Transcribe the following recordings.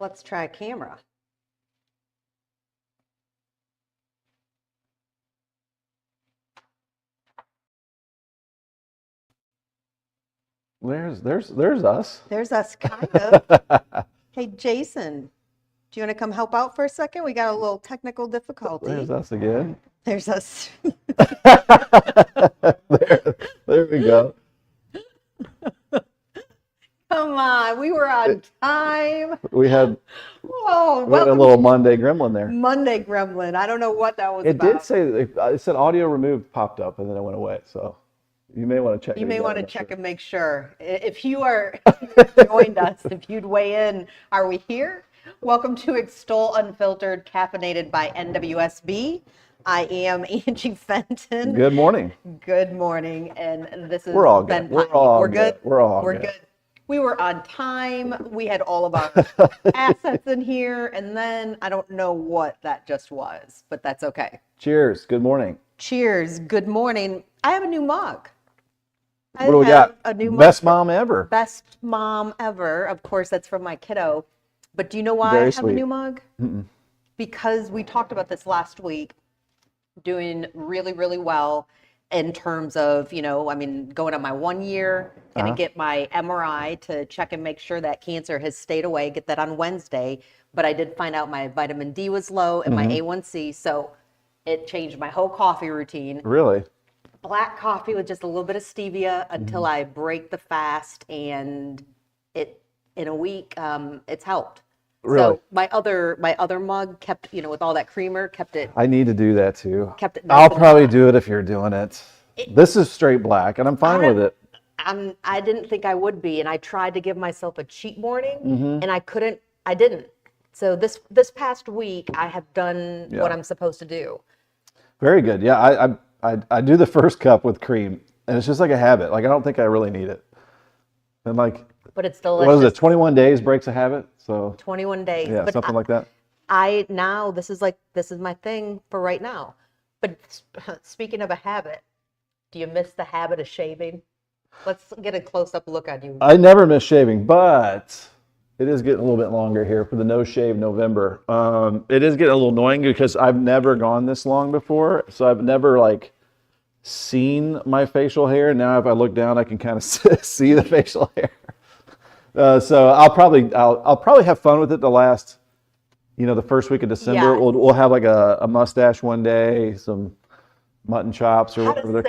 Let's try a camera. There's us. There's us, kind of. Hey, Jason, do you want to come help out for a second? We got a little technical difficulty. There's us again. There's us. there we go. Come on, we were on time. We had Whoa, a little Monday gremlin there. Monday gremlin. I don't know what that was It about. did say, it said audio removed popped up and then it went away. So you may want to check. You may want to check sure. and make sure. If you joined us, if you'd weigh in, are we here? Welcome to Extol Unfiltered Caffeinated by NWSB. I am Angie Fenton. Good morning. Good morning, and this is We're all good. Peine. We're good. We're good. We were on time. We had all of our assets in here, and then I don't know what that just was, but that's okay. Cheers. Good morning. Cheers. Good morning. I have a new mug. What do we got? A new Best mom ever. Best mom ever. Of course, that's from my kiddo. But do you know why Very I have sweet. a new mug? Mm-mm. Because we talked about this last week, doing really, really well in terms of, going on my 1 year, going to get my MRI to check and make sure that cancer has stayed away, get that on Wednesday. But I did find out my vitamin D was low and my A1C, so it changed my whole coffee routine. Really? Black coffee with just a little bit of stevia until I break the fast, and in a week it's helped. Really? So my other mug kept, with all that creamer, kept it. I need to do that too. Kept it. I'll probably do it if you're doing it. This is straight black, and I'm fine with it. I didn't think I would be, and I tried to give myself a cheat morning, and I didn't. So this past week, I have done what I'm supposed to do. Very good. Yeah, I do the first cup with cream, and it's just like a habit. Like I don't think I really need it. And but it's delicious. What is it? 21 days breaks a habit. So 21 days. Yeah, but something like that. This is my thing for right now. But speaking of a habit, do you miss the habit of shaving? Let's get a close-up look on you. I never miss shaving, but it is getting a little bit longer here for the no shave November. It is getting a little annoying because I've never gone this long before, so I've never seen my facial hair. Now if I look down, I can kind of see the facial hair. So I'll probably have fun with it the first week of December. Yeah. We'll have like a mustache one day, some mutton chops or whatever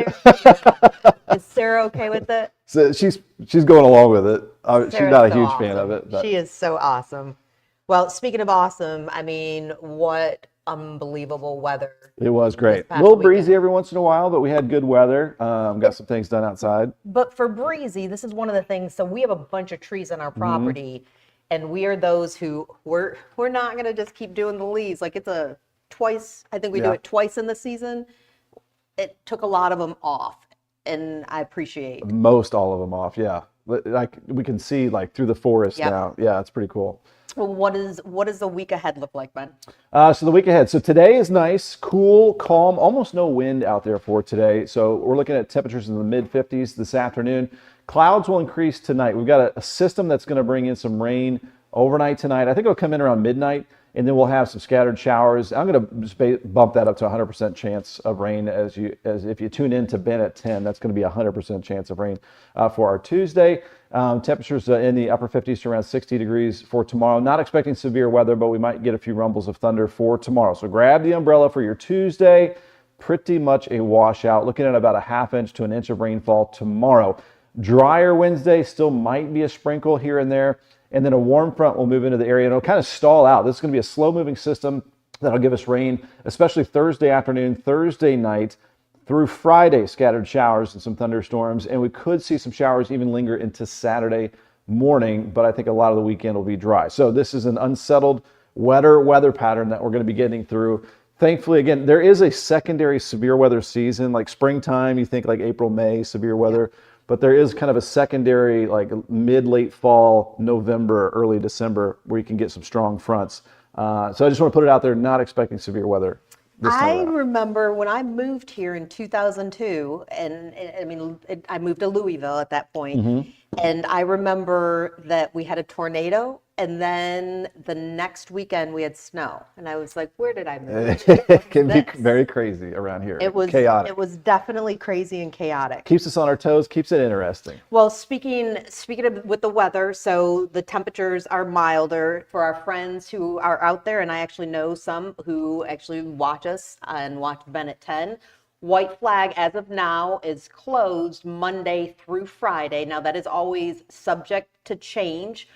Is Sarah okay with it? So she's going along with it. She's not a so huge awesome. fan of it. But. She is so awesome. Well, speaking of awesome, what unbelievable weather. It was great. A little breezy every once in a while, but we had good weather. Got some things done outside. But for breezy, this is one of the things. So we have a bunch of trees on our property, and we are those who we're not going to just keep doing the leaves. Like it's twice. I think we do it twice in the season. It took a lot of them off, and I appreciate most all of them off. Yeah, like we can see through the forest now. Yeah, it's pretty cool. Well, what does the week ahead look like, Ben? So the week ahead. So today is nice, cool, calm, almost no wind out there for today. So we're looking at temperatures in the mid 50s this afternoon. Clouds will increase tonight. We've got a system that's going to bring in some rain overnight tonight. I think it'll come in around midnight, and then we'll have some scattered showers. I'm going to just bump that up to 100% chance of rain as if you tune in to Ben at 10. That's going to be 100% chance of rain for our Tuesday. Temperatures in the upper 50s to around 60 degrees for tomorrow. Not expecting severe weather, but we might get a few rumbles of thunder for tomorrow. So grab the umbrella for your Tuesday. Pretty much a washout. Looking at about a ½ inch to an inch of rainfall tomorrow. Drier Wednesday, still might be a sprinkle here and there. And then a warm front will move into the area and it'll kind of stall out. This is going to be a slow moving system that'll give us rain, especially Thursday afternoon, Thursday night, through Friday, scattered showers and some thunderstorms. And we could see some showers even linger into Saturday morning, but I think a lot of the weekend will be dry. So this is an unsettled, wetter weather pattern that we're going to be getting through. Thankfully, again, there is a secondary severe weather season, like springtime, you think like April, May, severe weather. But there is kind of a secondary, mid-late fall, November, early December, where you can get some strong fronts. So I just want to put it out there, not expecting severe weather this time I around. remember when I moved here in 2002, and I moved to Louisville at that point, And I remember that we had a tornado, and then the next weekend we had snow. And I was like, where did I move to? It can be This? very crazy around here. It was chaotic. It was definitely crazy and chaotic. Keeps us on our toes, keeps it interesting. Well, speaking of with the weather, so the temperatures are milder for our friends who are out there, and I actually know some who actually watch us and watch Ben at 10. White Flag, as of now, is closed Monday through Friday. Now, that is always subject to change,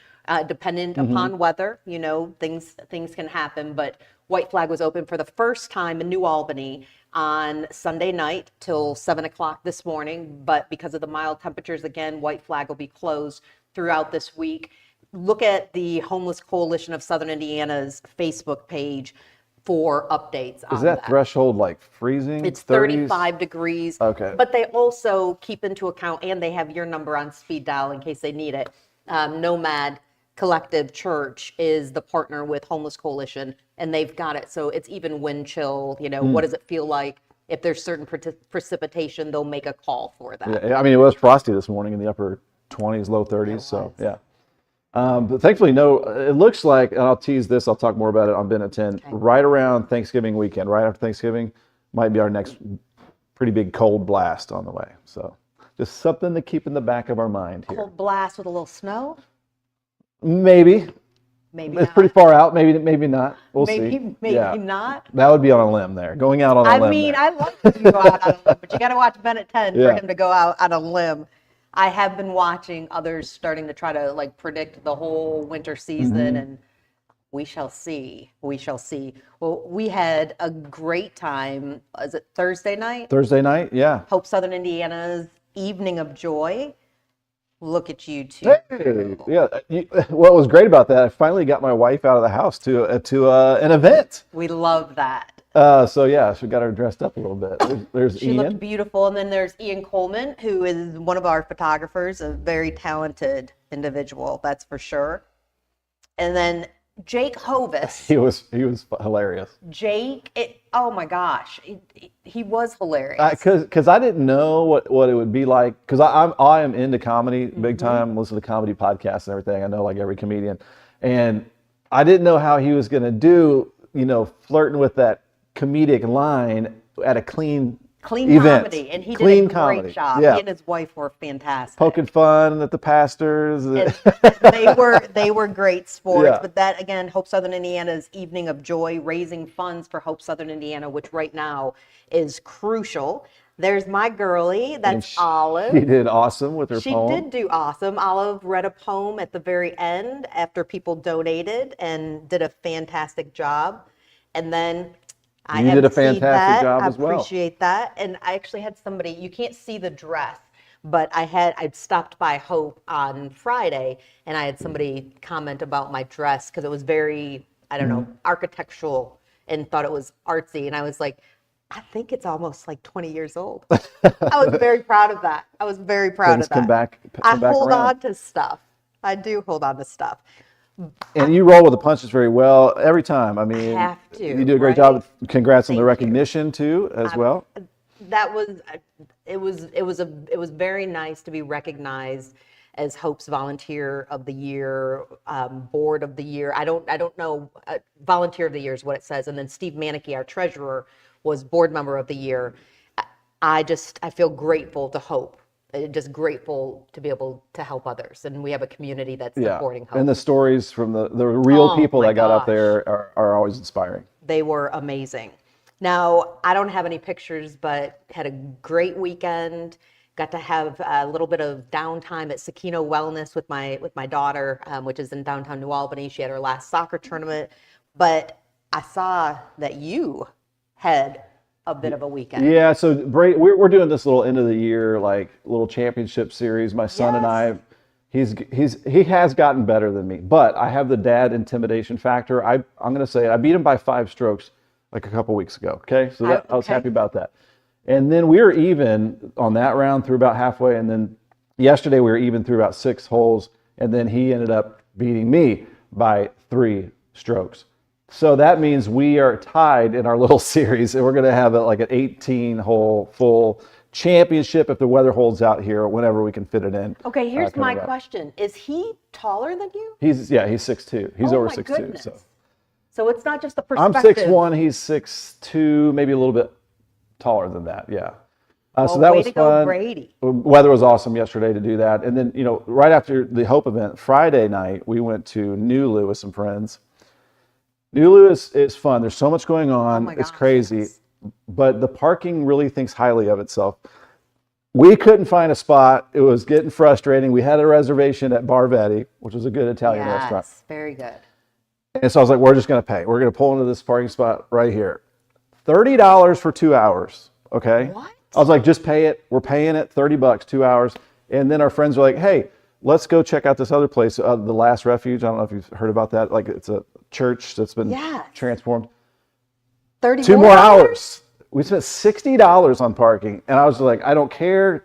dependent upon weather. You know, things can happen, but White Flag was open for the first time in New Albany on Sunday night till 7 o'clock this morning. But because of the mild temperatures, again, White Flag will be closed throughout this week. Look at the Homeless Coalition of Southern Indiana's Facebook page for updates on Is that threshold like freezing? It's 30s? 35 degrees. Okay. But they also keep into account, and they have your number on speed dial in case they need it. Nomad Collective Church is the partner with Homeless Coalition, and they've got it. So it's even wind chill. You know, what does it feel like? If there's certain precipitation, they'll make a call for that. Yeah, I mean, it was frosty this morning in the upper 20s, low 30s. So, yeah. But thankfully, no, it looks like, and I'll tease this, I'll talk more about it on Ben at 10, Okay. right around Thanksgiving weekend, right after Thanksgiving, might be our next pretty big cold blast on the way. So just something to keep in the back of our mind here. Cold blast with a little snow? Maybe. Maybe It's not. pretty far out. Maybe not. We'll see. Maybe Yeah. not. That would be on a limb there. Going out on a limb I mean, there. I like when you go out on a limb, but you got to watch Ben at 10 for Yeah. him to go out on a limb. I have been watching others starting to try to like predict the whole winter season, and we shall see. We shall see. Well, we had a great time. Was it Thursday night? Thursday night? Yeah. Hope Southern Indiana's Evening of Joy. Look at you two. Hey, yeah. What was great about that, I finally got my wife out of the house to an event. We love that. So yeah, she got her dressed up a little bit. There's She Ian. looked beautiful. And then there's Ian Coleman, who is one of our photographers, a very talented individual, that's for sure. And then Jake Hovis. He was hilarious. Jake, oh my gosh, he was hilarious. Because I didn't know what it would be like. Because I am into comedy big time. Listen to comedy podcasts and everything. I know like every comedian, and I didn't know how he was going to do. You know, flirting with that comedic line at a clean event. Comedy, and he Clean did a comedy. great job. Yeah. He and his wife were fantastic. Poking fun at the pastors. And they were great sports. Yeah. But that again, Hope Southern Indiana's Evening of Joy, raising funds for Hope Southern Indiana, which right now is crucial. There's my girlie, that's Olive. She did awesome with her She poem. did do awesome. Olive read a poem at the very end after people donated and did a fantastic job. And then I You have did a seen fantastic that. job I as well. appreciate that. And I actually had somebody, you can't see the dress, but I'd stopped by Hope on Friday and I had somebody comment about my dress because it was very, I don't know, architectural and thought it was artsy. And I was like, I think it's almost like 20 years old. I was very proud of that. I was very proud Things of that. come back hold around. on to stuff. I do hold on to stuff. And you roll with the punches very well every time. I mean, have to, you do a great right? job. Congrats on the Thank you. recognition too, as well. That was it was very nice to be recognized as Hope's Volunteer of the Year, Board of the Year. I don't know, Volunteer of the Year is what it says. And then Steve Manicki, our treasurer, was Board Member of the Year. I feel grateful to Hope. Just grateful to be able to help others, and we have a community that's supporting Hope. And the stories from the real people my that got out gosh. there are always inspiring. They were amazing. Now, I don't have any pictures, but had a great weekend. Got to have a little bit of downtime at Sakino Wellness with my daughter, which is in downtown New Albany. She had her last soccer tournament, but I saw that you had a bit of a weekend. Yeah, so we're doing this little end of the year like little championship series. My son and I, he has gotten better than me, but I have the dad intimidation factor. I'm going to say I beat him by 5 strokes like a couple weeks ago. Okay, so I was okay. happy about that. And then we were even on that round through about halfway, and then yesterday we were even through about 6 holes, and then he ended up beating me by 3 strokes. So that means we are tied in our little series, and we're going to have like an 18-hole full championship if the weather holds out here, whenever we can fit it in. Okay, here's my coming up. question. Is he taller than you? He's 6'2". He's over 6'2". Goodness. So So it's not just the I'm perspective. 6'1", he's 6'2", maybe a little bit taller than that. Yeah. So Well, that way was to go, fun. Brady. Weather was awesome yesterday to do that. And then, right after the Hope event, Friday night, we went to Nulu with some friends. Nulu is fun. There's so much going on. my It's gosh, crazy. yes. But the parking really thinks highly of itself. We couldn't find a spot. It was getting frustrating. We had a reservation at Barvetti, which was a good Italian restaurant. Yes, very good. And so I was like, we're just going to pay. We're going to pull into this parking spot right here. $30 for 2 hours. Okay. What? I was like, just pay it. We're paying it, $30, 2 hours. And then our friends were like, hey, let's go check out this other place, the Last Refuge. I don't know if you've heard about that. Like, it's a church that's been transformed. 30 2 more hours. We spent $60 on parking. And I was like, I don't care.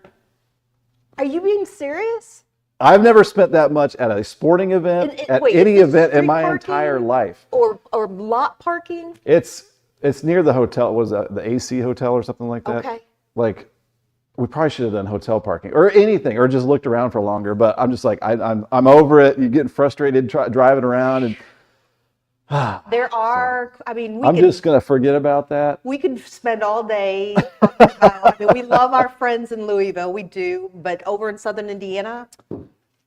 Are you being serious? I've never spent that much at a sporting event, Wait, any is this event in street my parking? entire life. Or lot parking? It's near the hotel. Was that the AC hotel or something like that? Okay. Like, we probably should have done hotel parking or anything, or just looked around for longer. But I'm just like, I'm over it. You're getting frustrated driving around, and There are, I mean, I'm just gonna forget about that. we could spend all day talking about, I mean, we love our friends in Louisville, we do, but over in Southern Indiana,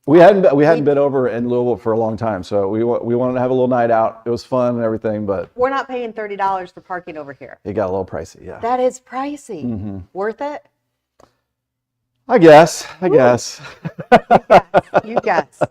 We hadn't been over in Louisville for a long time, so we wanted to have a little night out. It was fun and everything, but we're not paying $30 for parking over here. it got a little pricey. Yeah, That is pricey. Worth it? I guess. You guess.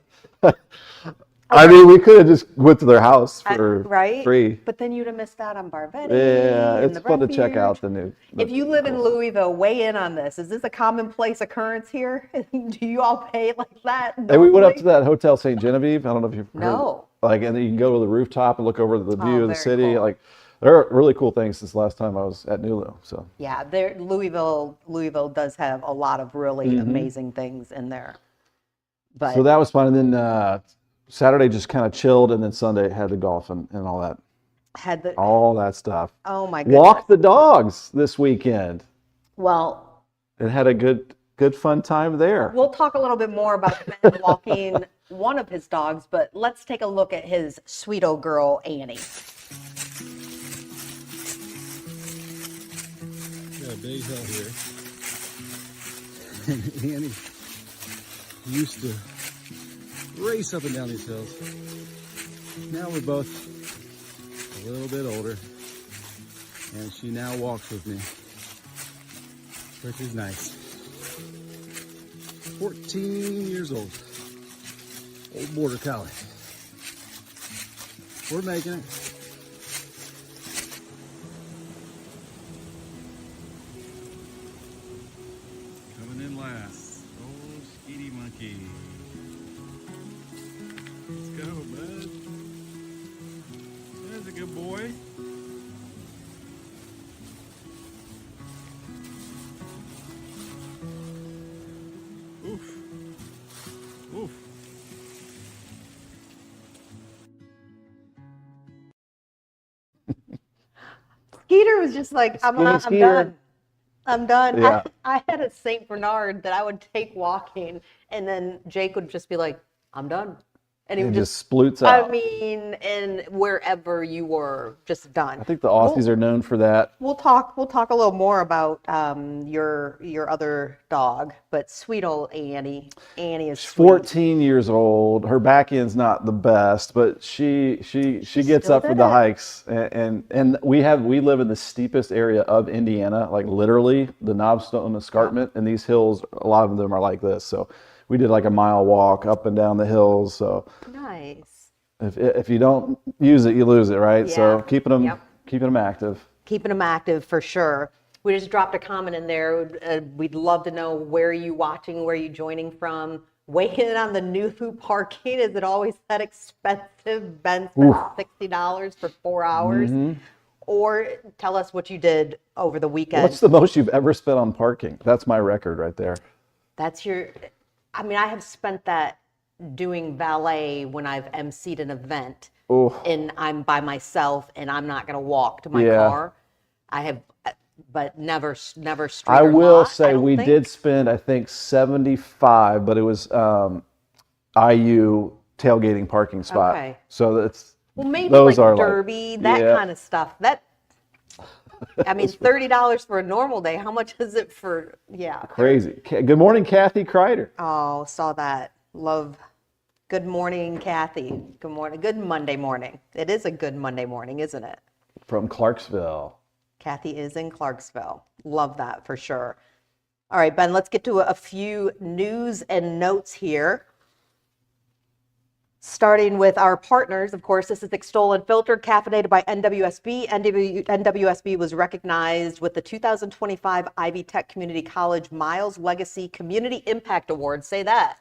I mean, we could have just went to their house for Right? free. But then you'd have missed out on Barvetti. Yeah, and it's the fun to check Refuge. out the new. If you live in Louisville, weigh in on this. Is this a commonplace occurrence here? Do you all pay like that? And we went up normally? to that Hotel St. Genevieve. I don't know if you've heard. No. Like, and then you can go to the rooftop and look over the view of the very city. cool. Like, there are really cool things since the last time I was at Nulu. So Yeah, Louisville does have a lot of really amazing things in there. But that was fun. And then Saturday just kind of chilled, and then Sunday had the golf and all that. All that stuff. Oh my goodness. Walked the dogs this weekend. Well, It had a good fun time there. we'll talk a little bit more about Ben walking one of his dogs, but let's take a look at his sweet old girl, Annie. Got a big hill here. And Annie used to race up and down these hills. Now we're both a little bit older, and she now walks with me, which is nice. 14 years old. Old border collie. We're making it. Coming in last. Oh, Skeety Monkey. Let's go, bud. There's a good boy. Oof. Oof. Skeeter was just like, I'm Skeeter. done. I'm done. Yeah. I had a Saint Bernard that I would take walking, and then Jake would just be like, I'm done. And he It would just sploots out. I mean, and wherever you were, just done. I think the Aussies are known for that. We'll talk a little more about your other dog, but sweet old Annie. Annie is sweet. 14 years old. Her back end's not the best, but she gets still up for did the it. hikes. And we live in the steepest area of Indiana, like literally the Knobstone Escarpment, and these hills, a lot of them are like this. So we did like a mile walk up and down the hills. So Nice. if you don't use it, you lose it, right? So Yeah. keeping them Yep. active. Keeping them active for sure. We just dropped a comment in there. We'd love to know where are you watching, where are you joining from. Weighing in on the Nulu parking, is it always that expensive? Ben spent $60 for 4 hours. Or tell us what you did over the weekend. What's the most you've ever spent on parking? That's my record right there. I mean, I have spent that doing valet when I've emceed an event Oh. and I'm by myself and I'm not going to walk to my Yeah. car. but never street I or will lot, I say don't we think. did spend, I think, 75, but it was IU tailgating parking spot. Okay. So that's Well, maybe those like are Derby, that yeah, kind of stuff. I mean, $30 for a normal day. How much is it for, yeah. crazy. Good morning, Kathy Kreider Oh, saw that. Love. Good morning, Kathy. Good morning. Good Monday morning. It is a good Monday morning, isn't it? from Clarksville. Kathy is in Clarksville. Love that for sure. All right, Ben, let's get to a few news and notes here. Starting with our partners, of course, this is Extol Unfiltered Caffeinated by NWSB. NWSB was recognized with the 2025 Ivy Tech Community College Miles Legacy Community Impact Award. Say that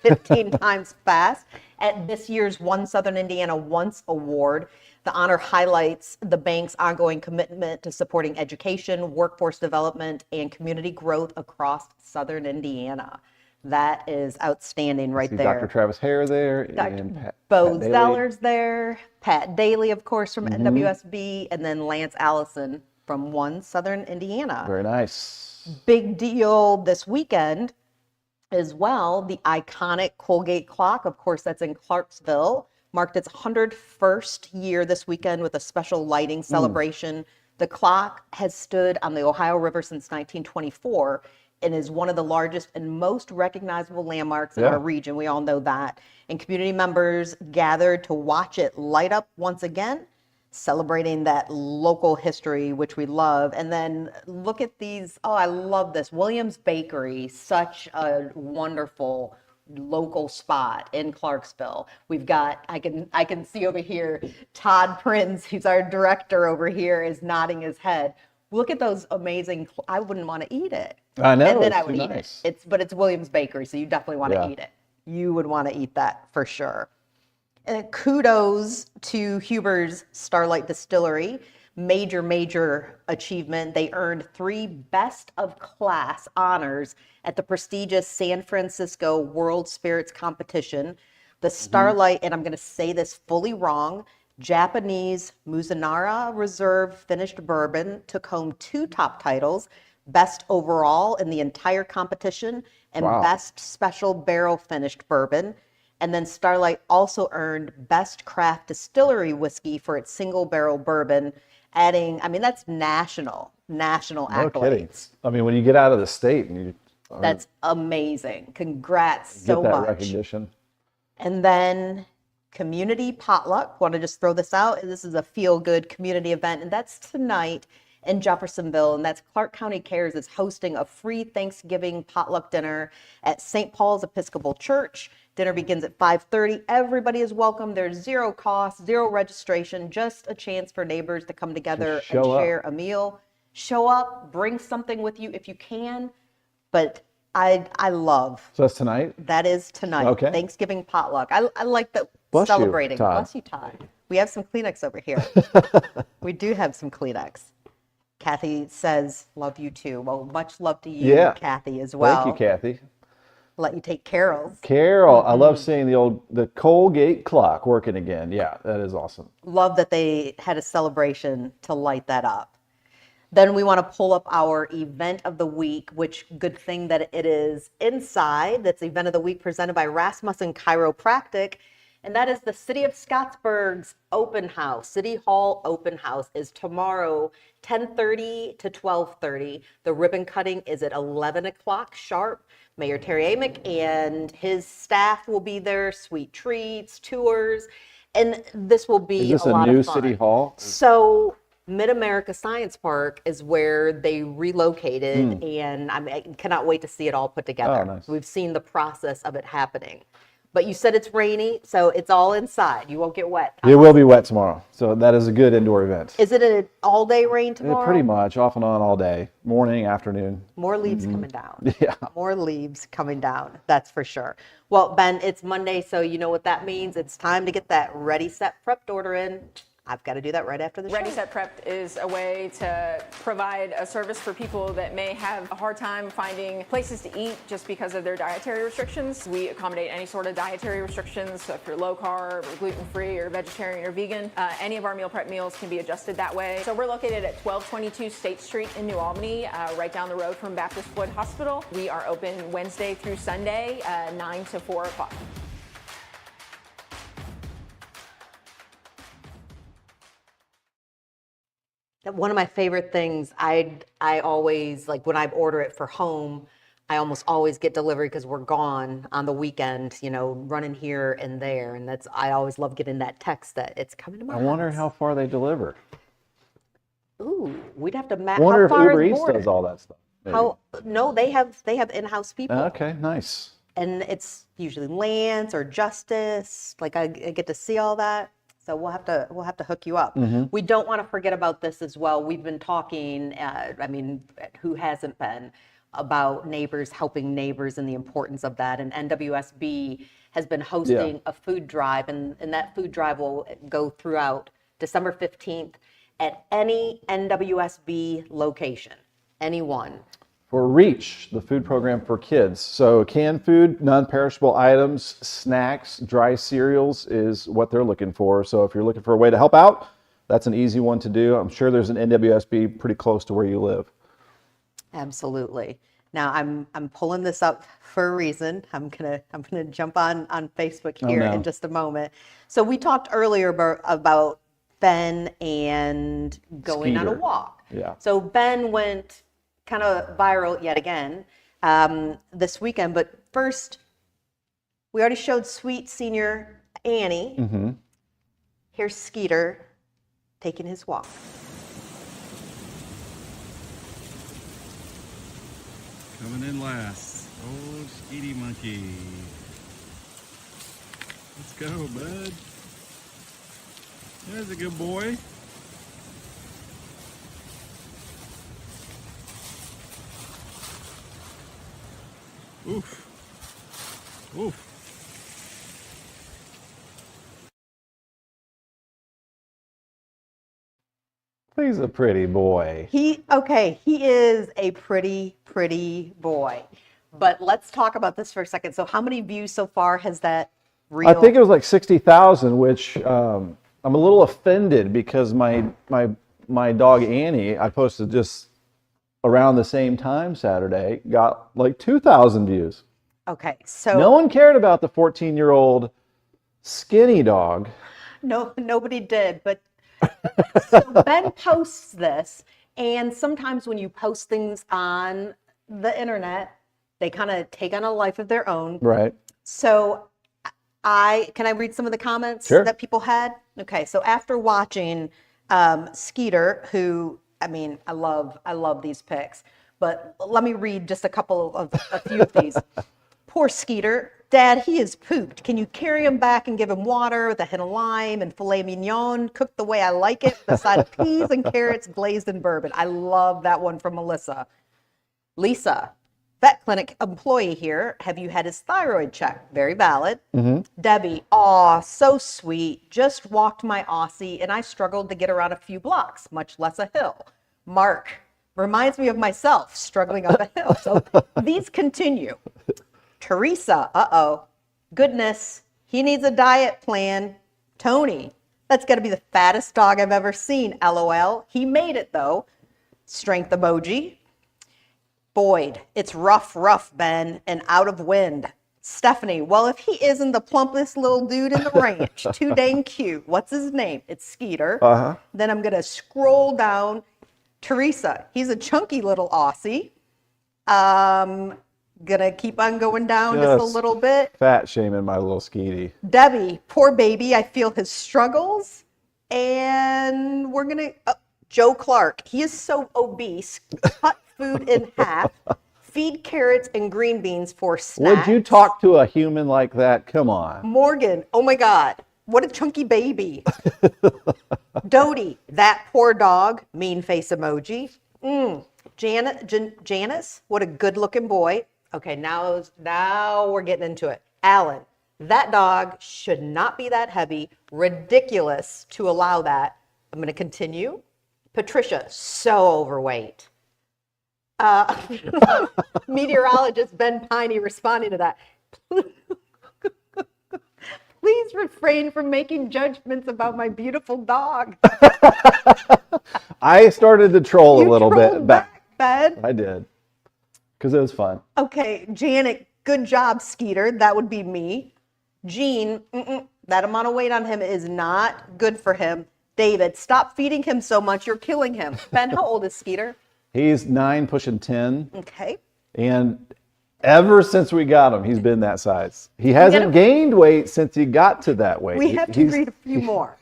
15 times fast at this year's One Southern Indiana Once Award. The honor highlights the bank's ongoing commitment to supporting education, workforce development, and community growth across Southern Indiana. That is outstanding right See there. Dr. Travis Hare there and Bo Pat Daly. Zeller's there, Pat Daly, of course, from NWSB, and then Lance Allison from One Southern Indiana. Very nice. Big deal this weekend as well. The iconic Colgate clock, of course, that's in Clarksville, marked its 101st year this weekend with a special lighting celebration. The clock has stood on the Ohio River since 1924 and is one of the largest and most recognizable landmarks in our region. We all know that. And community members gathered to watch it light up once again, celebrating that local history, which we love. And then look at these. Oh, I love this. Williams Bakery, such a wonderful local spot in Clarksville. We've got, I can see over here, Todd Prince, who's our director over here, is nodding his head. Look at those amazing, I wouldn't want to eat it. I know, And then it's I would too eat nice. it. But it's Williams Bakery, so you definitely want to Yeah. eat it. You would want to eat that for sure. And kudos to Huber's Starlight Distillery. Major achievement. They earned 3 Best of Class honors at the prestigious San Francisco World Spirits Competition. The Starlight, and I'm going to say this fully wrong, Japanese Muzunara Reserve Finished Bourbon took home 2 top titles, Best Overall in the entire competition and Wow. Best Special Barrel Finished Bourbon. And then Starlight also earned Best Craft Distillery Whiskey for its single barrel bourbon, adding, I mean, that's national No accolades. kidding. I mean, when you get out of the state and you That's amazing. Congrats get so that much. recognition. And then community potluck. Want to just throw this out? This is a feel-good community event, and that's tonight in Jeffersonville. And that's Clark County Cares is hosting a free Thanksgiving potluck dinner at St. Paul's Episcopal Church. Dinner begins at 5:30. Everybody is welcome. There's 0 cost, 0 registration, just a chance for neighbors to come together and show up. share a meal. Show up, bring something with you if you can. But I love So that's tonight? that is tonight. Okay. Thanksgiving potluck. I like that. Bless you, celebrating. Todd. Bless you, Todd. We have some Kleenex over here. We do have some Kleenex. Kathy says, love you too. Well, much love to you, Yeah. Kathy, as well. Thank you, Kathy. Let you take Carol's. Carol, I love seeing the Colgate clock working again. Yeah, that is awesome. Love that they had a celebration to light that up. Then we want to pull up our event of the week, which good thing that it is inside. That's event of the week presented by Rasmussen Chiropractic. And that is the City of Scottsburg's open house. City Hall open house is tomorrow, 10:30 to 12:30. The ribbon cutting is at 11 o'clock sharp. Mayor Terry Amick and his staff will be there, sweet treats, tours, and this will be Is this a lot a new of fun. city hall? So Mid-America Science Park is where they relocated, and I cannot wait to see it all put together. Oh, nice. We've seen the process of it happening. But you said it's rainy, so it's all inside. You won't get wet. It will be wet tomorrow, so that is a good indoor event. Is it an all-day rain tomorrow? Pretty much, off and on all day, morning, afternoon. More leaves coming down. Yeah. More leaves coming down, that's for sure. Well, Ben, it's Monday, so you know what that means. It's time to get that ready, set, prepped order in. I've got to do that right after the show. Ready Set Prep is a way to provide a service for people that may have a hard time finding places to eat just because of their dietary restrictions. We accommodate any sort of dietary restrictions, so if you're low carb, or gluten-free, or vegetarian or vegan, any of our meal prep meals can be adjusted that way. So we're located at 1222 State Street in New Albany, right down the road from Baptist Wood Hospital. We are open Wednesday through Sunday, 9 to 4 o'clock. One of my favorite things, I always, like when I order it for home, I almost always get delivery because we're gone on the weekend, you know, running here and there. And I always love getting that text that it's coming to my house. I wonder how far they deliver. Ooh, we'd have to match. I wonder if how far Uber is Eats Borden? does all that stuff. Maybe. No, they have in-house people. Okay, nice. And it's usually Lance or Justice. Like I get to see all that. So we'll have to hook you up. We don't want to forget about this as well. We've been talking, I mean, who hasn't been, about neighbors helping neighbors and the importance of that. And NWSB has been hosting a food drive, and that food drive will go throughout December 15th at any NWSB location, any one. For REACH, the food program for kids. So canned food, non-perishable items, snacks, dry cereals is what they're looking for. So if you're looking for a way to help out, that's an easy one to do. I'm sure there's an NWSB pretty close to where you live. Absolutely. Now I'm pulling this up for a reason. I'm gonna jump on Facebook here in just a moment. So we talked earlier about Ben and going on a Skeeter. walk. Yeah. So Ben went kind of viral yet again this weekend. But first, we already showed sweet senior Annie. Mm-hmm. Here's Skeeter taking his walk. Coming in last. Oh, Skeety Monkey. Let's go, bud. There's a good boy. Oof. Oof. He's a pretty boy. He is a pretty boy. But let's talk about this for a second. So how many views so far has that reel? I think it was like 60,000, which I'm a little offended because my dog Annie, I posted just around the same time Saturday, got like 2,000 views. Okay, so No one cared about the 14-year-old skinny dog. no, nobody did. But so Ben posts this, and sometimes when you post things on the internet, they kind of take on a life of their own. Right. So can I read some of the comments Sure. that people had? Okay, so after watching Skeeter, who, I mean, I love these pics, but let me read just a few of these. Poor Skeeter. Dad, he is pooped. Can you carry him back and give him water with a hint of lime and filet mignon, cooked the way I like it, with a side of peas and carrots glazed in bourbon? I love that one from Melissa. Lisa, vet clinic employee here. Have you had his thyroid checked? Very valid. Mm-hmm. Debbie, aw, so sweet. Just walked my Aussie and I struggled to get around a few blocks, much less a hill. Mark, reminds me of myself struggling up a hill. So these continue. Teresa, goodness, he needs a diet plan. Tony, that's got to be the fattest dog I've ever seen, LOL. He made it though. Strength emoji. Boyd, it's rough, Ben, and out of wind. Stephanie, well, if he isn't the plumpest little dude in the ranch, too dang cute. What's his name? It's Skeeter. Uh-huh. Then I'm going to scroll down. Teresa, he's a chunky little Aussie. Gonna keep on going down just a little bit. Fat shaming my little Skeety. Debbie, poor baby, I feel his struggles. And we're gonna, Joe Clark, he is so obese, cut food in half, feed carrots and green beans for snacks. Would you talk to a human like that? Come on. Morgan, oh my God, what a chunky baby. Dodie, that poor dog, mean face emoji. Janice, what a good looking boy. Okay, now we're getting into it. Alan, That dog should not be that heavy. Ridiculous to allow that. I'm going to continue. Patricia, so overweight. Meteorologist Ben Peine responding to that. Please refrain from making judgments about my beautiful dog. I started to troll a little bit trolled back, Ben. I did, because it was fun. Okay, Janet, good job, Skeeter. That would be me. Gene, that amount of weight on him is not good for him. David, stop feeding him so much. You're killing him. Ben, how old is Skeeter? He's 9, pushing 10. Okay. And ever since we got him, he's been that size. He hasn't gained weight since he got to that weight. We have to read a few more.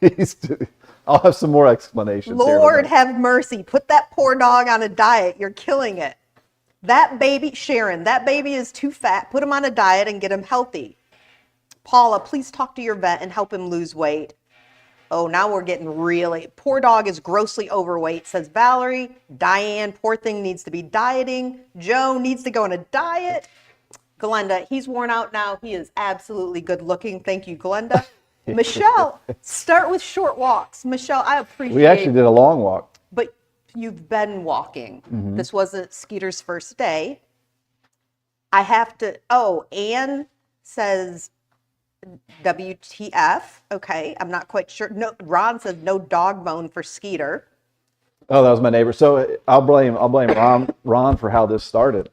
I'll have some more explanations. Lord have mercy. Put that poor dog on a diet. You're killing it. That baby, Sharon, that baby is too fat. Put him on a diet and get him healthy. Paula, please talk to your vet and help him lose weight. Oh, now we're getting really, poor dog is grossly overweight, says Valerie. Diane, poor thing needs to be dieting. Joe needs to go on a diet. Glenda, he's worn out now. He is absolutely good looking. Thank you, Glenda. Michelle, start with short walks. Michelle, I appreciate it. We actually did a long walk. But you've been walking. This wasn't Skeeter's first day. I have to, Anne says, WTF. Okay, I'm not quite sure. No, Ron says no dog bone for Skeeter. Oh, that was my neighbor. So I'll blame Ron for how this started.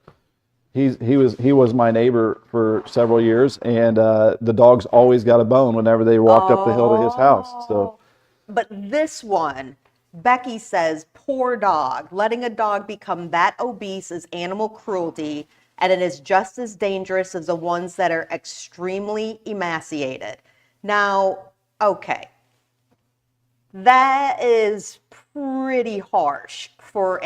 He was my neighbor for several years, and the dogs always got a bone whenever they walked up the hill to his house. So, but this one, Becky says, poor dog. Letting a dog become that obese is animal cruelty, and it is just as dangerous as the ones that are extremely emaciated. Now, okay, that is pretty harsh for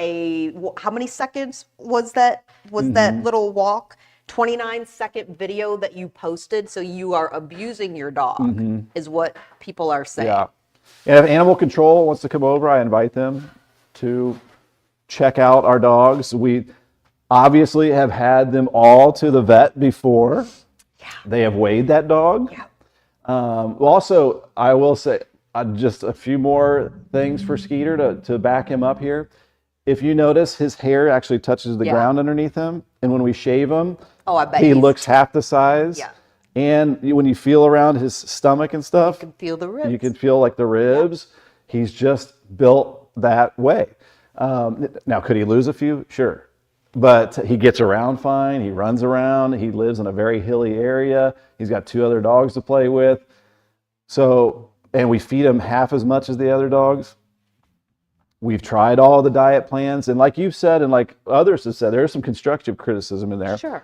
how many seconds was that little walk? 29-second video that you posted. So you are abusing your dog is what people are saying. yeah. And if animal control wants to come over, I invite them to check out our dogs. We obviously have had them all to the vet before. Yeah. They have weighed that dog. Yeah. Also, I will say just a few more things for Skeeter to back him up here. If you notice, his hair actually touches the ground underneath him. And when we shave him, I bet he looks half the size. Yeah. And when you feel around his stomach and stuff, You can feel the ribs. you can feel like the ribs. Yeah. He's just built that way. Now, could he lose a few? Sure. But he gets around fine. He runs around. He lives in a very hilly area. He's got 2 other dogs to play with. So, and we feed him half as much as the other dogs. We've tried all the diet plans. And like you've said, and like others have said, there's some constructive criticism in there. Sure.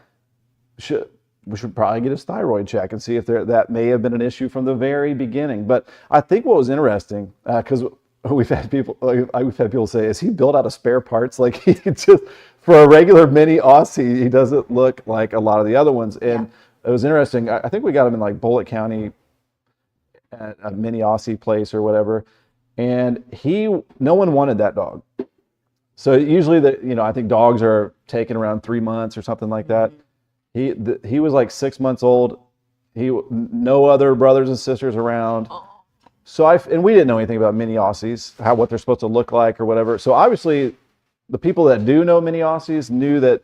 We should probably get his thyroid check and see if that may have been an issue from the very beginning. But I think what was interesting, because we've had people say, is he built out of spare parts? Like he just, for a regular mini Aussie, he doesn't look like a lot of the other ones. And it was interesting. I think we got him in like Bullitt County at a mini Aussie place or whatever. And no one wanted that dog. So usually I think dogs are taken around 3 months or something like that. He was like 6 months old. No other brothers and sisters around. So and we didn't know anything about mini Aussies, what they're supposed to look like or whatever. So obviously the people that do know mini Aussies knew that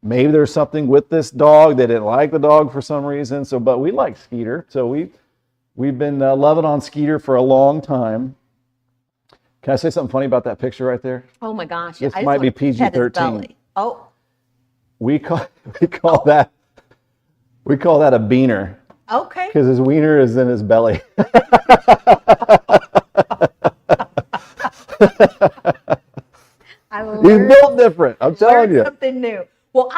maybe there's something with this dog. They didn't like the dog for some reason. But we like Skeeter. So we've been loving on Skeeter for a long time. Can I say something funny about that picture right there? Oh my gosh. This might be PG-13. Oh. We call that a beaner. Okay. Because his wiener is in his belly. He's built different. I'm telling you. Something new. Well,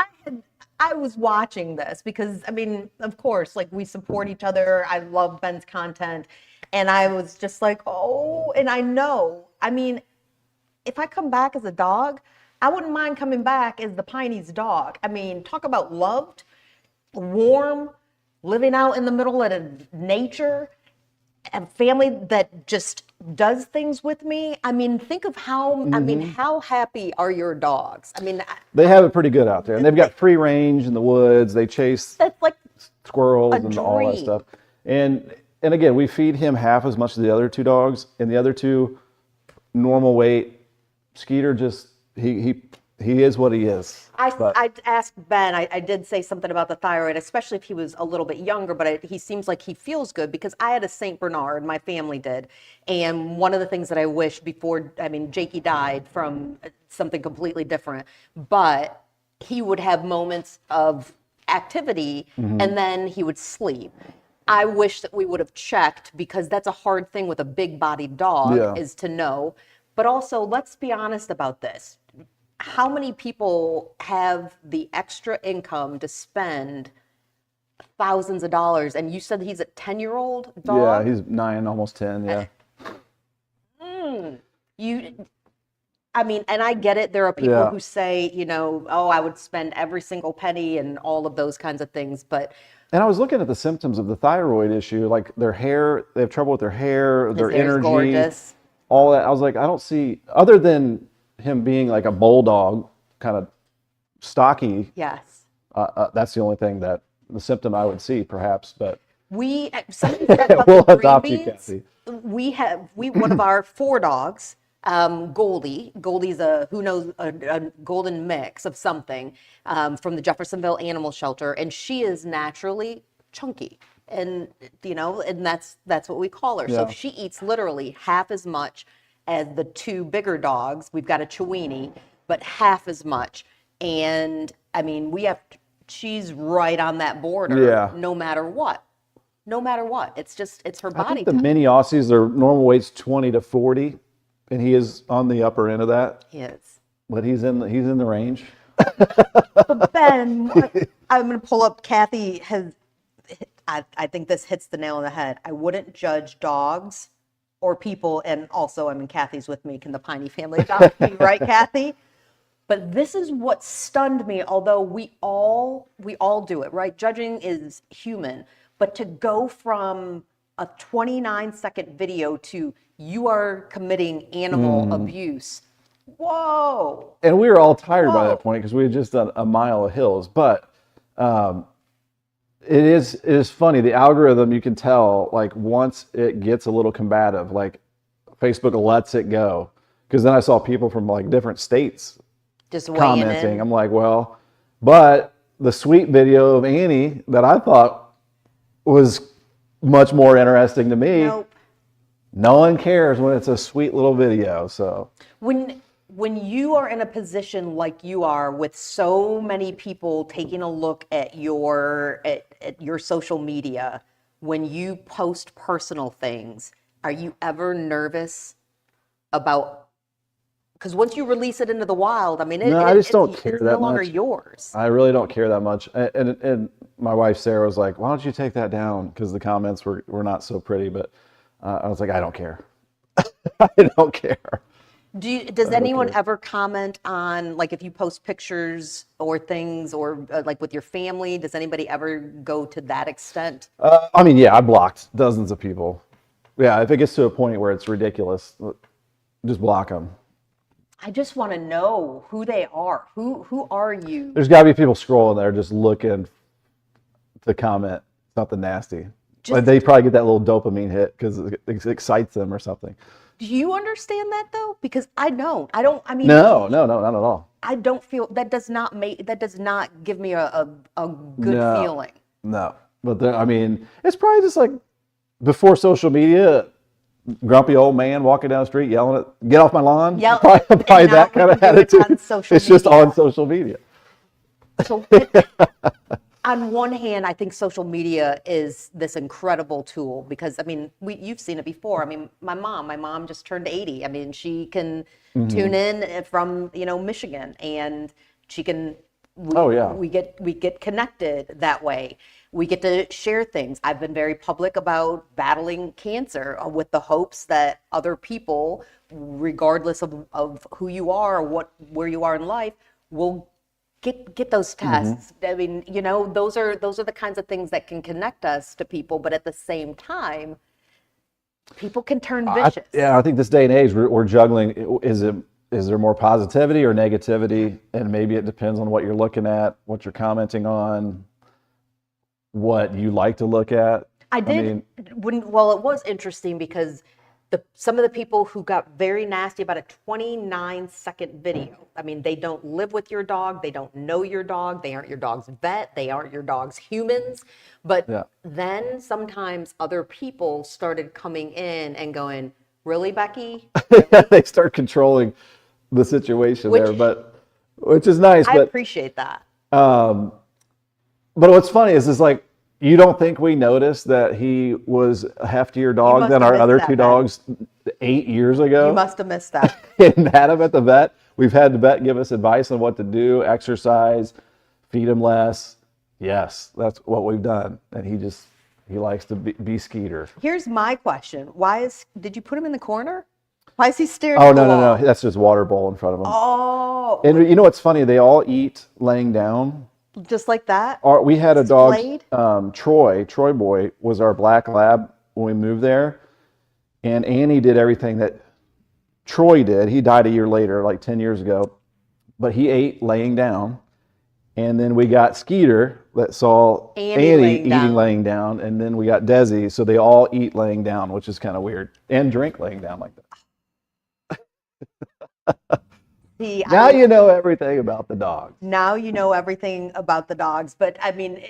I was watching this because, I mean, of course, like we support each other. I love Ben's content. And I was just like, and I know, I mean, if I come back as a dog, I wouldn't mind coming back as the Peine's dog. I mean, talk about loved, warm, living out in the middle of nature, a family that just does things with me. I mean, think of how happy are your dogs? I mean, they have it pretty good out there, and they've got free range in the woods. They chase that's like squirrels and all that dream. stuff. And again, we feed him half as much as the other two dogs, and the other two normal weight. Skeeter just he is what he is. I asked Ben, I did say something about the thyroid, especially if he was a little bit younger, but he seems like he feels good because I had a St. Bernard, my family did. And one of the things that I wish before, I mean, Jakey died from something completely different, but he would have moments of activity and then he would sleep. I wish that we would have checked because that's a hard thing with a big bodied dog is to know. But also, let's be honest about this. How many people have the extra income to spend thousands of dollars? And you said he's a 10-year-old dog? Yeah, he's 9, almost 10, yeah. I mean, and I get it. There are people who say, you know, oh, I would spend every single penny and all of those kinds of things. But And I was looking at the symptoms of the thyroid issue, like their hair, they have trouble with their hair, their his hair's energy, gorgeous. all that. I was like, I don't see, other than him being like a bulldog, kind of stocky, Yes. that's the only thing that, the symptom I would see perhaps, but Somebody said about we'll the green adopt you, beans. Kathy. One of our 4 dogs, Goldie. Goldie's a golden mix of something from the Jeffersonville Animal Shelter, and she is naturally chunky, and and that's what we call her. So Yeah. she eats literally half as much as the 2 bigger dogs. We've got a Chiweenie, but half as much. And I mean, she's right on that border. Yeah. No matter what. No matter what, it's her I body think the type. mini Aussies, their normal weight's 20 to 40, and he is on the upper end of that, He is. but he's in the range. But Ben, I'm going to pull up. Kathy I think this hits the nail on the head. I wouldn't judge dogs or people, and also, I mean, Kathy's with me. Can the Peine family adopt me, right, Kathy? But this is what stunned me. Although we all do it, right? Judging is human, but to go from a 29-second video to you are committing animal abuse. Whoa. And we were all tired by Whoa. that point because we had just done a mile of hills. But it is funny. The algorithm, you can tell, like once it gets a little combative, like Facebook lets it go. Because then I saw people from like different states Just weighing commenting. in. I'm like, well, but the sweet video of Annie that I thought was much more interesting to me. Nope. No one cares when it's a sweet little video. So When you are in a position like you are, with so many people taking a look at your social media, when you post personal things, are you ever nervous about? Because once you release it into the wild, I mean, I just don't care it's that no longer much. yours. I really don't care that much. And my wife Sarah was like, "Why don't you take that down?" Because the comments were not so pretty. But I was like, "I don't care. I don't care." Does anyone ever comment on, like, if you post pictures or things, or like with your family? Does anybody ever go to that extent? I mean, yeah, I blocked dozens of people. Yeah, if it gets to a point where it's ridiculous, just block them. I just want to know who they are. Who are you? There's got to be people scrolling there just looking to comment something nasty. Like they probably get that little dopamine hit because it excites them or something. Do you understand that though? Because I don't. I mean, No, not at all. I don't feel that does not give me a good No. feeling. No, but I mean, it's probably just like before social media, grumpy old man walking down the street yelling at, "Get off my lawn!" Probably that kind of attitude. It's just on social media. So, on one hand, I think social media is this incredible tool because, I mean, you've seen it before. I mean, my mom just turned 80. I mean, she can tune in from, Michigan, and she can, we get connected that way. We get to share things. I've been very public about battling cancer with the hopes that other people, regardless of who you are or where you are in life, will get those tests. I mean, those are the kinds of things that can connect us to people, but at the same time, people can turn vicious. I think this day and age we're juggling. Is there more positivity or negativity? And maybe it depends on what you're looking at, what you're commenting on. what you like to look at? I did. Well, it was interesting because some of the people who got very nasty about a 29-second video. I mean, they don't live with your dog. They don't know your dog. They aren't your dog's vet. They aren't your dog's humans. But then sometimes other people started coming in and going, "Really, Becky?" They start controlling the situation there, which is nice. I appreciate that. But what's funny is like, you don't think we noticed that he was a heftier dog than our other two dogs 8 years ago? You must have missed that. And had him at the vet. We've had the vet give us advice on what to do, exercise, feed him less. Yes, that's what we've done. And he likes to be Skeeter. Here's my question. Did you put him in the corner? Why is he staring Oh, at the no. wall? That's his water bowl in front of him. Oh. And you know what's funny? They all eat laying down. Just like that? We had a dog, Displayed? Troy Boy was our black lab when we moved there. And Annie did everything that Troy did. He died a year later, like 10 years ago. But he ate laying down. And then we got Skeeter that saw Annie eating laying down. And then we got Desi. So they all eat laying down, which is kind of weird. And drink laying down like that. See, now you know everything about the dogs. Now you know everything about the dogs. But I mean,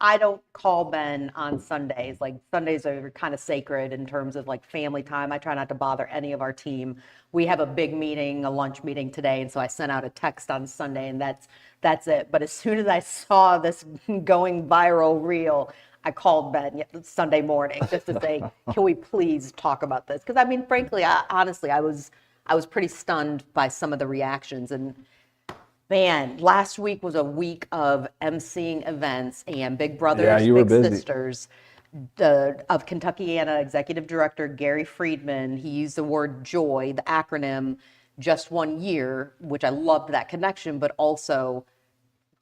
I don't call Ben on Sundays. Like Sundays are kind of sacred in terms of like family time. I try not to bother any of our team. We have a big meeting, a lunch meeting today. And so I sent out a text on Sunday and that's it. But as soon as I saw this going viral reel, I called Ben Sunday morning just to say, can we please talk about this? Because I mean, frankly, honestly, I was pretty stunned by some of the reactions. And man, last week was a week of emceeing events and Big Brothers, you were Big busy. Sisters. Of Kentuckiana Executive Director Gary Friedman, he used the word joy, the acronym, just 1 year, which I loved that connection, but also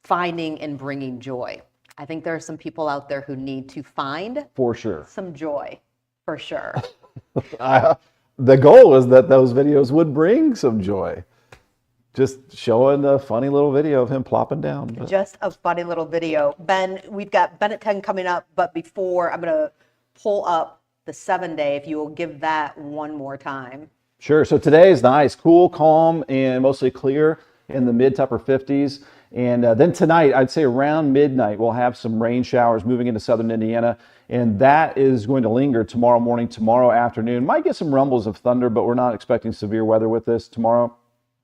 finding and bringing joy. I think there are some people out there who need to find For sure. some joy, for sure. The goal is that those videos would bring some joy. Just showing a funny little video of him plopping down. But Just a funny little video. Ben, we've got Ben at 10 coming up, but before I'm going to pull up the 7-day, if you will give that one more time. Sure. So today is nice, cool, calm, and mostly clear in the mid to upper 50s. And then tonight, I'd say around midnight, we'll have some rain showers moving into southern Indiana. And that is going to linger tomorrow morning, tomorrow afternoon. Might get some rumbles of thunder, but we're not expecting severe weather with this tomorrow.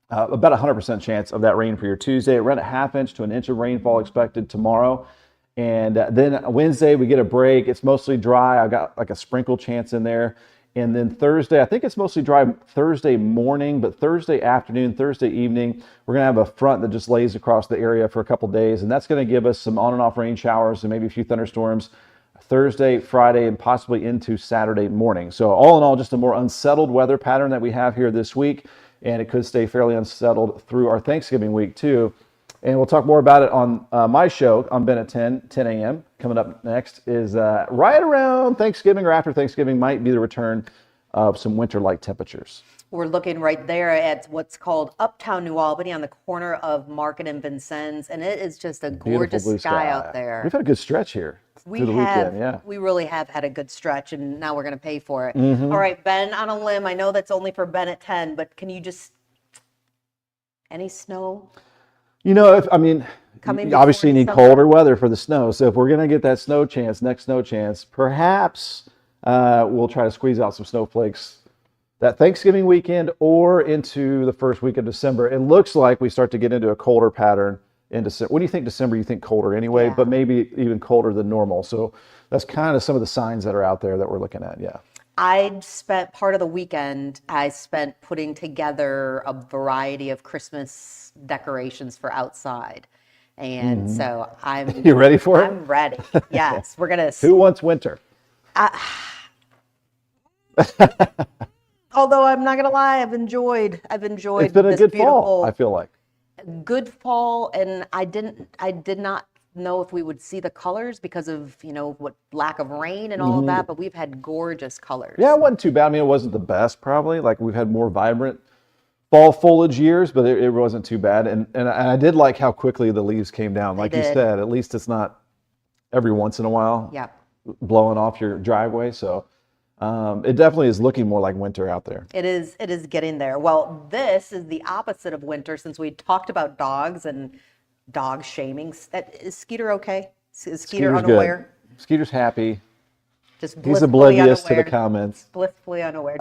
About 100% chance of that rain for your Tuesday. Around a ½ inch to an inch of rainfall expected tomorrow. And then Wednesday, we get a break. It's mostly dry. I got like a sprinkle chance in there. And then Thursday, I think it's mostly dry Thursday morning, but Thursday afternoon, Thursday evening, we're going to have a front that just lays across the area for a couple days. And that's going to give us some on and off rain showers and maybe a few thunderstorms Thursday, Friday, and possibly into Saturday morning. So all in all, just a more unsettled weather pattern that we have here this week. And it could stay fairly unsettled through our Thanksgiving week too. And we'll talk more about it on my show on Ben at 10 a.m. Coming up next is right around Thanksgiving or after Thanksgiving might be the return of some winter-like temperatures. We're looking right there at what's called Uptown New Albany on the corner of Market and Vincennes. And it is just a gorgeous Beautiful blue sky out there. We've had a good stretch here through the weekend. Yeah. We really have had a good stretch, and now we're going to pay for it. Mm-hmm. All right, Ben, on a limb, I know that's only for Ben at 10, but can you just, any snow? You know, Coming you obviously before need December? colder weather for the snow. So if we're going to get that next snow chance, perhaps we'll try to squeeze out some snowflakes that Thanksgiving weekend or into the first week of December. It looks like we start to get into a colder pattern in December. When do you think December? You think colder anyway, Yeah. but maybe even colder than normal. So that's kind of some of the signs that are out there that we're looking at. Yeah. I spent part of the weekend, putting together a variety of Christmas decorations for outside. And so I'm You ready for it? I'm ready. Yes, we're going to. Who wants winter? Although I'm not going to lie, I've enjoyed It's been a this good beautiful fall, I feel like. good fall, and I did not know if we would see the colors because of what lack of rain and all of that, but we've had gorgeous colors. Yeah, it wasn't too bad. I mean, it wasn't the best probably. Like we've had more vibrant fall foliage years, but it wasn't too bad. And I did like how quickly the leaves came down. Like you did. said, at least it's not every once in a while, Yeah. blowing off your driveway. So it definitely is looking more like winter out there. It is getting there. Well, this is the opposite of winter since we talked about dogs and dog shaming. Is Skeeter okay? Is Skeeter Skeeter's unaware? good. Skeeter's happy. Just He's blissfully oblivious to the unaware. comments. Blissfully unaware.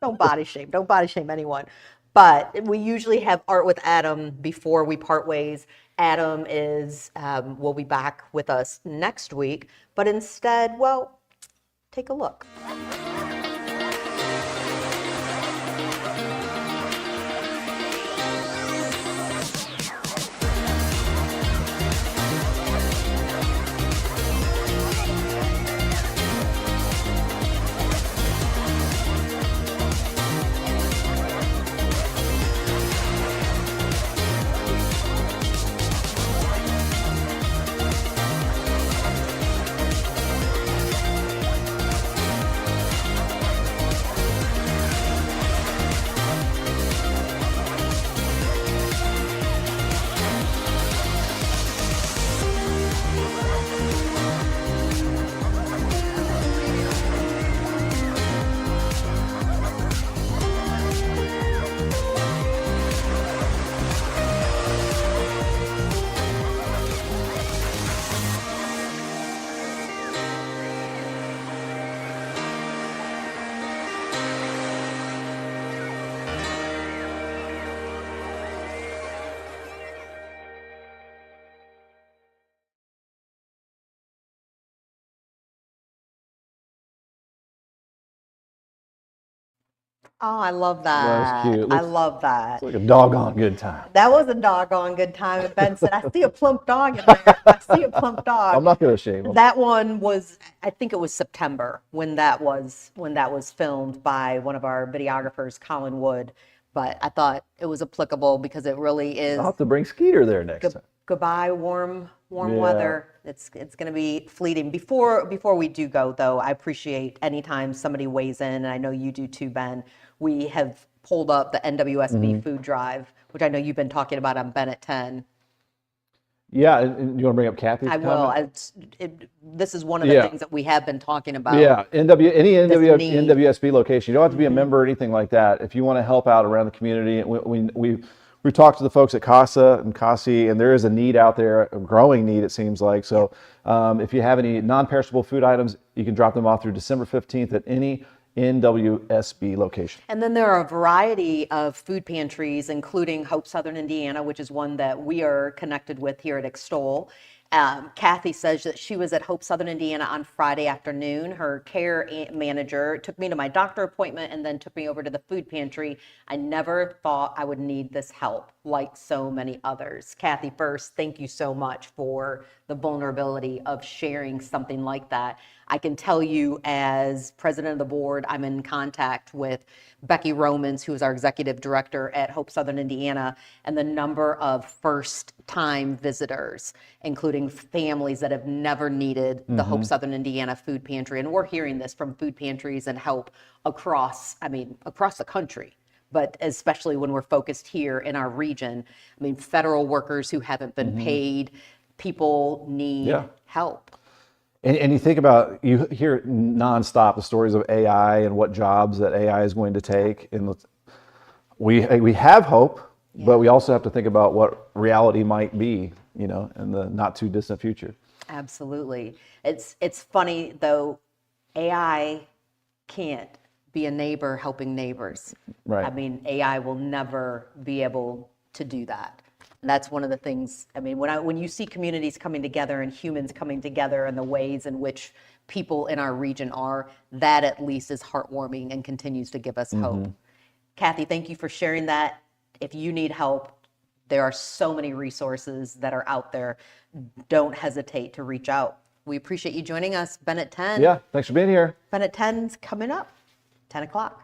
Don't body shame. Don't body shame anyone. But we usually have art with Adam before we part ways. Adam will be back with us next week. But instead, well, take a look. Oh, I love that. That's cute. I love that. It's like a doggone good time. That was a doggone good time. And Ben said, I see a plump dog in there. I see a plump dog. I'm not going to shame him. That one was, I think it was September when that was filmed by one of our videographers, Colin Wood. But I thought it was applicable because it really is. I'll have to bring Skeeter there next time. Goodbye, warm Yeah. weather. It's going to be fleeting. Before we do go, though, I appreciate anytime somebody weighs in, and I know you do too, Ben. We have pulled up the NWSB food drive, which I know you've been talking about on Ben at 10. Yeah, and you want to bring up Kathy's I comment? will. This is one of the things that we have been talking about. Yeah, any need. NWSB location. You don't have to be a member or anything like that. If you want to help out around the community, we talked to the folks at CASA and CASI, and there is a need out there, a growing need, it seems like. So if you have any non-perishable food items, you can drop them off through December 15th at any NWSB location. And then there are a variety of food pantries, including Hope Southern Indiana, which is one that we are connected with here at Extol. Kathy says that she was at Hope Southern Indiana on Friday afternoon. Her care manager took me to my doctor appointment and then took me over to the food pantry. I never thought I would need this help like so many others. Kathy, first, thank you so much for the vulnerability of sharing something like that. I can tell you as president of the board, I'm in contact with Becky Romans, who is our executive director at Hope Southern Indiana, and the number of first-time visitors, including families that have never needed the Hope Southern Indiana food pantry. And we're hearing this from food pantries and help across the country, but especially when we're focused here in our region. I mean, federal workers who haven't been paid, people need help. And you think about, you hear nonstop the stories of AI and what jobs that AI is going to take. And we have hope, but we also have to think about what reality might be, in the not too distant future. Absolutely. It's funny though, AI can't be a neighbor helping neighbors. Right. I mean, AI will never be able to do that. And that's one of the things, I mean, when you see communities coming together and humans coming together and the ways in which people in our region are, that at least is heartwarming and continues to give us hope. Kathy, thank you for sharing that. If you need help, there are so many resources that are out there. Don't hesitate to reach out. We appreciate you joining us. Ben at 10. Yeah, thanks for being here. Ben at 10's coming up, 10 o'clock.